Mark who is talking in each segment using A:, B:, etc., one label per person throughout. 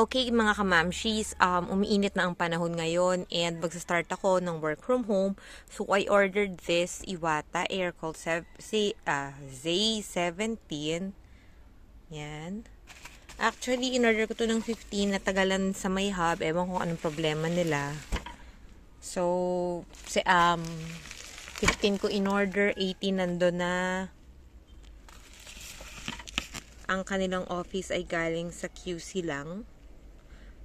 A: Okay mga kamamshis, umiinit na ang panahon ngayon and magsa-start ako ng work from home. So I ordered this Iwata Air Cold Z17. Yan. Actually, in-order ko to ng 15, natagalan sa may hub. Ewan ko anong problema nila. So, 15 ko in-order, 18 nando na. Ang kanilang office ay galing sa QC lang.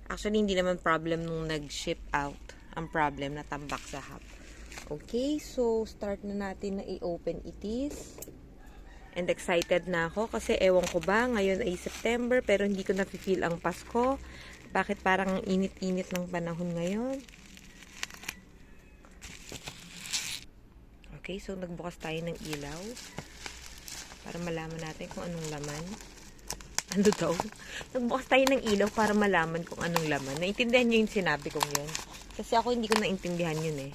A: Actually, hindi naman problem nung nag-ship out. Ang problem, natambak sa hub. Okay, so start na natin na i-open it is. And excited na ako kasi ewan ko ba, ngayon ay September pero hindi ko na-feel ang Pasko. Bakit parang init-init ng panahon ngayon? Okay, so nagbukas tayo ng ilaw para malaman natin kung anong laman. Ano daw? Nagbukas tayo ng ilaw para malaman kung anong laman. Naintindihan nyo yung sinabi kong yun? Kasi ako hindi ko naintindihan yun eh.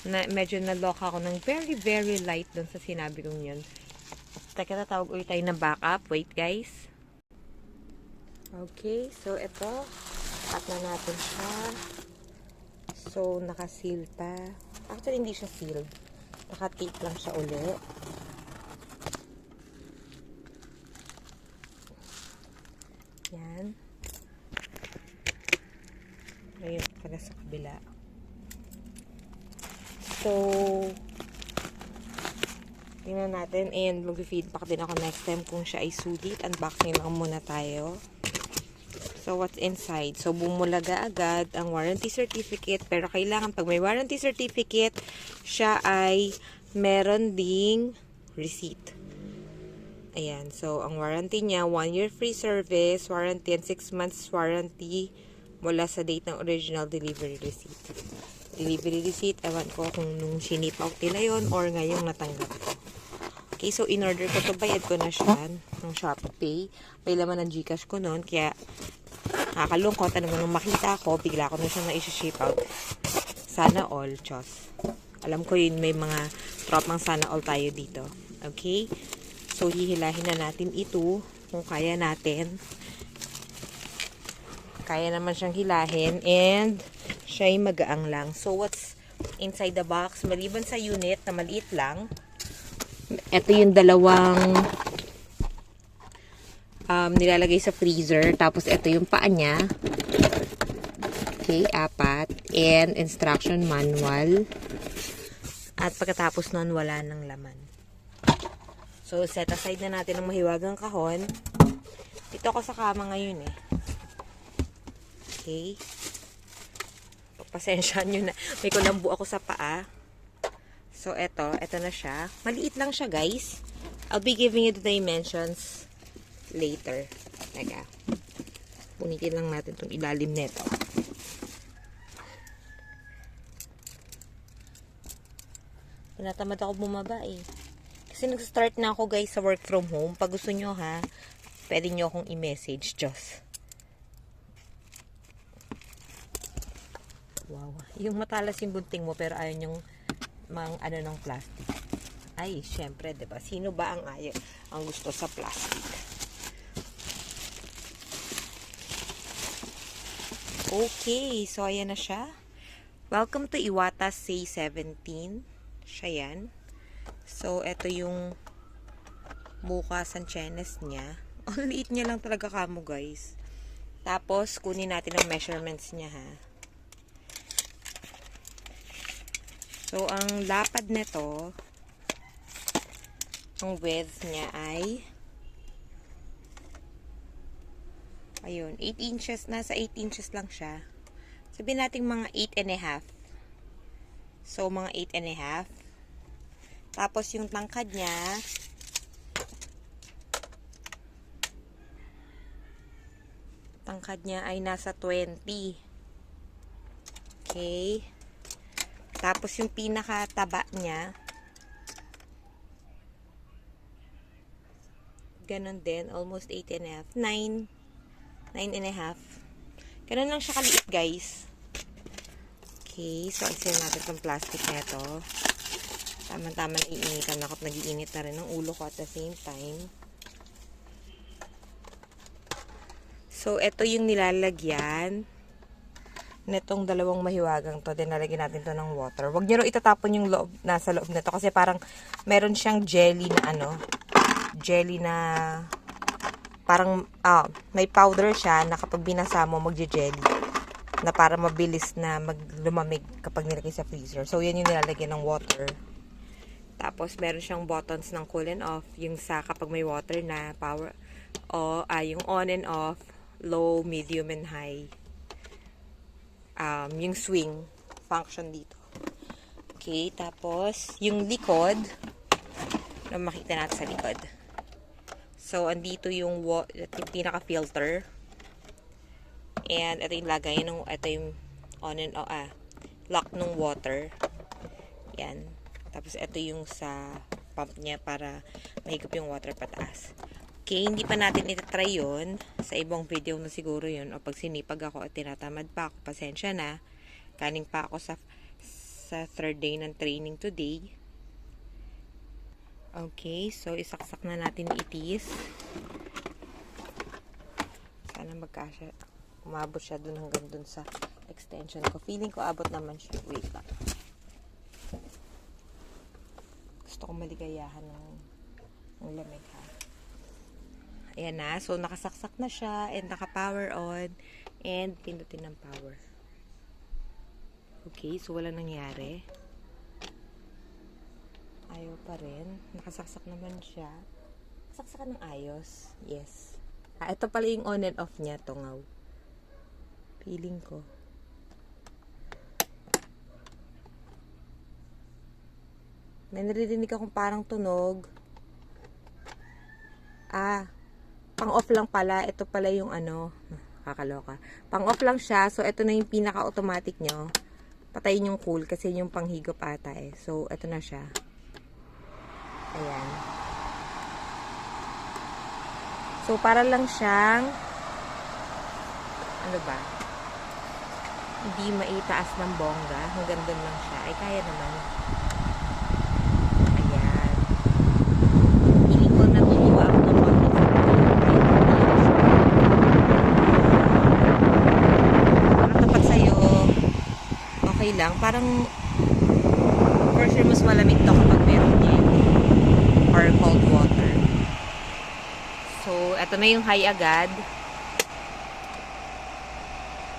A: Medyo naloka ako ng very, very light doon sa sinabi kong yun. Teka, tatawag ulit tayo na backup. Wait guys. Okay, so ito. Cut na natin siya. So, naka-seal pa. Actually, hindi siya sealed. Naka-tape lang siya ulit. Yan. Ayun, para sa kabila. So, tingnan natin. And mag-feedback din ako next time kung siya ay sulit. Unboxing lang muna tayo. So, what's inside? So, bumulaga agad ang warranty certificate. Pero kailangan pag may warranty certificate, siya ay meron ding receipt. Ayan. So, ang warranty niya, 1 year free service, warranty and 6 months warranty mula sa date ng original delivery receipt. Delivery receipt, ewan ko kung nung sinip out nila yun or ngayong natanggap ko. Okay, so in-order ko to, bayad ko na siya ng Shopee. May laman ng Gcash ko noon, kaya nakakalungkot. Ano nung makita ko, bigla ko na siya na-ship out. Sana all, Diyos. Alam ko yun, may mga tropang sana all tayo dito. Okay? So, hihilahin na natin ito kung kaya natin. Kaya naman siyang hilahin and siya ay magaang lang. So, what's inside the box? Maliban sa unit na maliit lang, ito yung dalawang nilalagay sa freezer. Tapos, ito yung paa niya. Okay, 4. And instruction manual. At pagkatapos nun, wala nang laman. So, set aside na natin ang mahiwagang kahon. Dito ako sa kama ngayon eh. Okay. Pasensya nyo na. May kulambu ako sa paa. So, eto na siya. Maliit lang siya, guys. I'll be giving you the dimensions later. Teka. Punitin lang natin itong ilalim neto. Tinatamad ako bumaba eh. Kasi nag-start na ako guys sa work from home. Pag gusto nyo ha, pwede nyo akong i-message just. Wow. Yung matalas yung bunting mo pero ayaw nyong ano ng plastic. Ay, syempre, diba? Sino ba ang ayaw? Ang gusto sa plastic? Okay. So, ayan na siya. Welcome to Iwata Z17. Siya yan. So, ito yung bukas ang chenes niya. Ang liit niya lang talaga kamo, guys. Tapos, kunin natin ang measurements niya, ha. So, ang lapad nito, ang width niya ay ayun, 8 inches. Nasa 8 inches lang siya. Sabihin natin mga 8.5. So, mga 8.5. Tapos, yung tangkad niya, ay nasa 20. Okay. Tapos, yung pinakataba niya, ganon din. Almost 8.5. 9.5. Ganon lang siya kaliit, guys. Okay. So, isin natin itong plastic nito. Tama-tama na iinitan ako at nag-iinit na rin ang ulo ko at the same time. So, ito yung nilalagyan netong dalawang mahiwagang to. Then, nalagyan natin to ng water. Huwag nyo rin itatapon yung loob, nasa loob nito. Kasi parang meron siyang jelly na jelly na parang, may powder siya na kapag binasa mo, magje-jelly. Na para mabilis na lumamig kapag nilagay sa freezer. So, yan yung nilalagyan ng water. Tapos, meron siyang buttons ng cool and off. Yung sa kapag may water na power, yung on and off, low, medium, and high. Yung swing function dito. Okay, tapos yung likod na makita natin sa likod. So, andito yung pinaka-filter. And ito yung lagay ito yung on and off, lock ng water. Yan. Tapos ito yung sa pump niya para mahigop yung water pataas. Okay, hindi pa natin itatry yun. Sa ibang video na siguro yun. O pag sinipag ako at tinatamad pa ako, pasensya na. Kaning pa ako sa third day ng training today. Okay, so isaksak na natin itis. Sana magkasya. Umabot siya dun hanggang dun sa extension ko. Feeling ko abot naman siya. Wait lang. Gusto ko maligayahan ng lamig ha. Ayan na. So, nakasaksak na siya and naka-power on and pindutin ng power. Okay. So, wala nangyari. Ayaw pa rin. Nakasaksak naman siya. Saksak ng ayos. Yes. Ito pala yung on and off niya. Tungaw. Feeling ko. May naririnig akong parang tunog. Pang-off lang pala. Ito pala yung kakaloka. Pang-off lang siya. So, ito na yung pinaka-automatic nyo. Patayin yung cool kasi yung panghigop ata eh. So, ito na siya. Ayan. So, para lang siyang hindi maitaas ng bongga. Hanggang doon lang siya. Ay, kaya naman. Ayan. Hiling ko natutuwa ako ng konti. Nakatapat sa'yo. Okay lang. Parang for sure mas malamig to kapag meron niya or cold water. So, eto na yung high agad.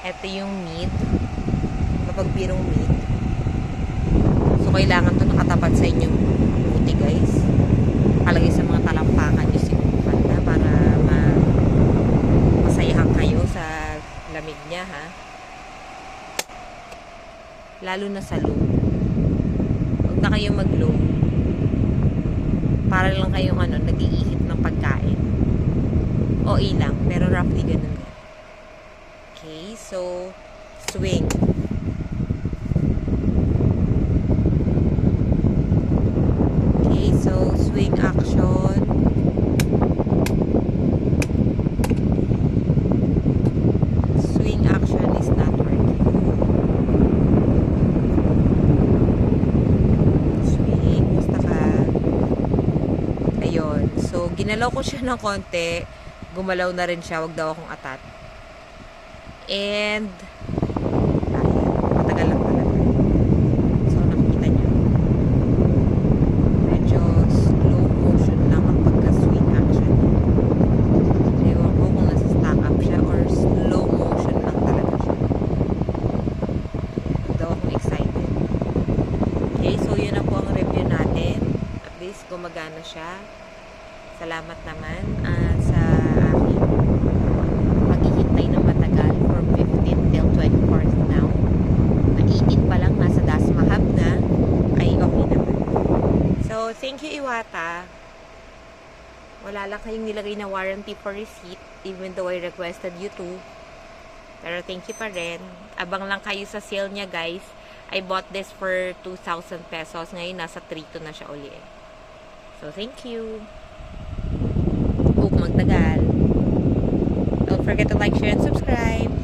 A: Ito yung mid. Kapag birong mid. So, kailangan to nakatapat sa inyong buti, guys. Kalagay sa mga talampakan nyo siguro na para masayahan kayo sa lamig niya, ha? Lalo na sa low. Huwag na kayo mag-low. Para lang kayong nag-iihip ng pagkain. O ilang, pero roughly ganun. Okay, so, swing. Okay, so, swing action. Swing action is not working. Swing, basta ka. Ayun. So, ginalaw ko siya ng konti. Gumalaw na rin siya. Wag daw akong atat. And matagal lang talaga. So, nakikita nyo. Medyo slow motion lang ang pagka-swing action. Ewan ko kung nasa stack up siya or slow motion lang talaga siya. Daw akong excited. Okay, so yun na po ang review natin. At least gumagana siya. Salamat naman sa aking paghihintay ng matagal from 15 till 24th now. Na 18 pa lang, nasa Dasmahab na, ay okay naman. So, thank you Iwata. Wala lang kayong nilagay na warranty for receipt, even though I requested you to. Pero thank you pa rin. Abang lang kayo sa sale niya, guys. I bought this for 2,000 pesos. Ngayon, nasa 3,200 na siya uli eh. So, thank you. Hope magtagal. Don't forget to like, share, and subscribe.